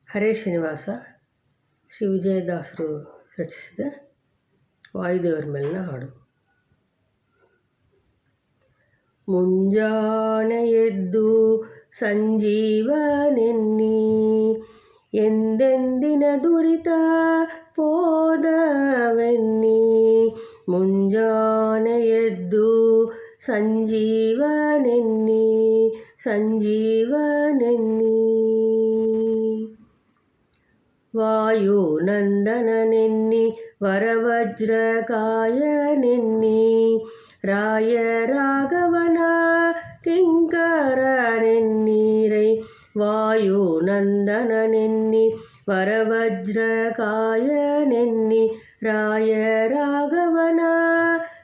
ಹರೇ ಶ್ರೀನಿವಾಸ ಶ್ರೀ ವಿಜಯದಾಸರು ರಚಿಸಿದ ವಾಯುದೇವರ ಮೇಲಿನ ಹಾಡು. ಮುಂಜಾನೆ ಎದ್ದು ಸಂಜೀವನೆನ್ನಿ ಎಂದೆಂದಿನ ದುರಿತ ಪೋದವೆನ್ನಿ. ಮುಂಜಾನೆ ಎದ್ದು ಸಂಜೀವನೆನ್ನಿ ಸಂಜೀವನೆನ್ನಿ. ವಾಯುನಂದನನೆನ್ನಿ ವರವಜ್ರಕಾಯನೆನ್ನಿ ರಾಯ ರಾಘವನ ಕಿಂಕರನೆನ್ನೀರೈ. ವಾಯುನಂದನನೆನ್ನಿ ವರವಜ್ರಕಾಯನೆನ್ನಿ ರಾಯ ರಾಘವನ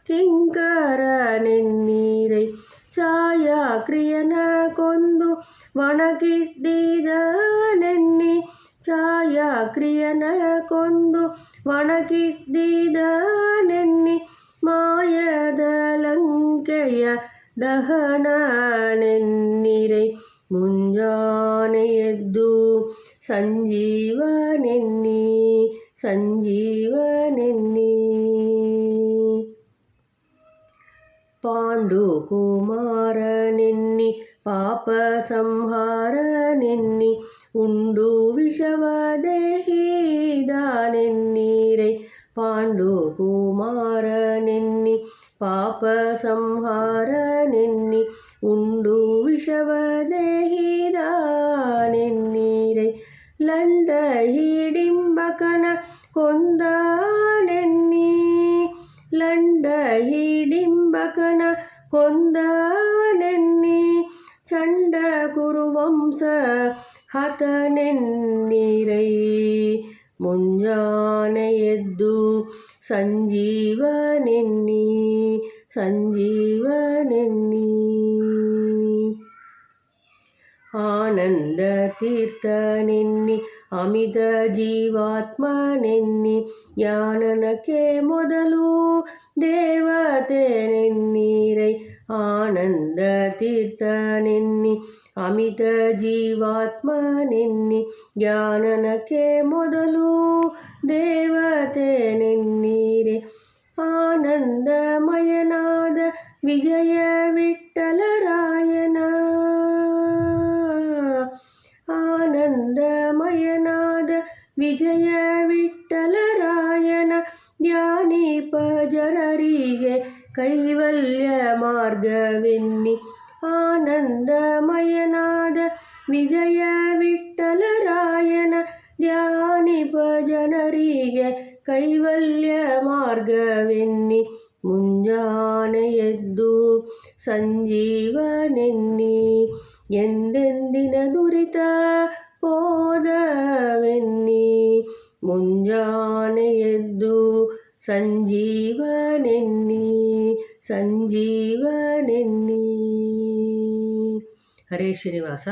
ಕಿಂಕರನೆನ್ನೀರೈ. ಛಾಯಾಕ್ರಿಯನ ಕೊಂದು ಒಣಗಿದ್ದಿದನೆನ್ನಿ ಛಾಯಾಕ್ರಿಯನ ಕೊಂದು ಒಣಗಿದ್ದಿದನೆನ್ನಿ. ಮಾಯದ ಲಂಕೆಯ ದಹನನೆನ್ನೀರೈ. ಮುಂಜಾನೆ ಎದ್ದು ಸಂಜೀವನೆನ್ನಿ ಸಂಜೀವನೆನ್ನಿ. ಪಾಂಡುಕುಮಾರನೆನ್ನಿ ಪಾಪ ಸಂಹಾರನೆನ್ನಿ ಉಂಡು ವಿಷವದೇಹಿದನೆನ್ನೀರೈ. ಪಾಂಡುಕುಮಾರನೆನ್ನಿ ಪಾಪ ಸಂಹಾರನೆನ್ನಿ ಉಂಡು ವಿಷವದೇಹಿದನೆನ್ನೀರೈ. ಲಂಡ ಹಿಡಿಂಬಕನ ಕೊಂದನೆನ್ನಿ ಲಂಡ ಹಿಡಿಂಬಕನ ಕೊಂದನೆನ್ನಿ. ಚಂಡ ಕುರುವಂಶ ಹತನೆನ್ನೀರೈ. ಮುಂಜಾನೆ ಎದ್ದು ಸಂಜೀವನೆನ್ನಿ ಸಂಜೀವನೆನ್ನಿ. ಆನಂದ ತೀರ್ಥನೆನ್ನಿ ಅಮಿತ ಜೀವಾತ್ಮನೆನ್ನಿ ಜ್ಞಾನನಕ್ಕೆ ಮೊದಲು ದೇವತೆನೆನ್ನೀರೈ. ಆನಂದ ತೀರ್ಥನೆನ್ನಿ ಅಮಿತ ಜೀವಾತ್ಮನೆನ್ನಿ ಜ್ಞಾನನಕ್ಕೆ ಮೊದಲು ದೇವತೆನೆನ್ನೀರೈ. ಆನಂದಮಯನಾದ ವಿಜಯ ವಿಠ್ಠಲರಾಯನ ಆನಂದಮಯನಾದ ವಿಜಯ ವಿಠ್ಠಲರಾಯನ ಧ್ಯಾನಿಪ ಜನರಿಗೆ ಕೈವಲ್ಯ ಮಾರ್ಗವೆನ್ನಿ. ಆನಂದಮಯನಾದ ವಿಜಯ ವಿಠ್ಠಲರಾಯನ ಧ್ಯಾನಿಪ ಜನರಿಗೆ ಕೈವಲ್ಯ ಮಾರ್ಗವೆನ್ನಿ. ಮುಂಜಾನೆ ಎದ್ದು ಸಂಜೀವನೆನ್ನಿ ಎಂದೆಂದಿನ ದುರಿತ ಪೋದವೆನ್ನಿ. ಮುಂಜಾನೆ ಎದ್ದು ಸಂಜೀವನೆನ್ನಿ ಸಂಜೀವನೆನ್ನಿ. ಹರೇ ಶ್ರೀನಿವಾಸ.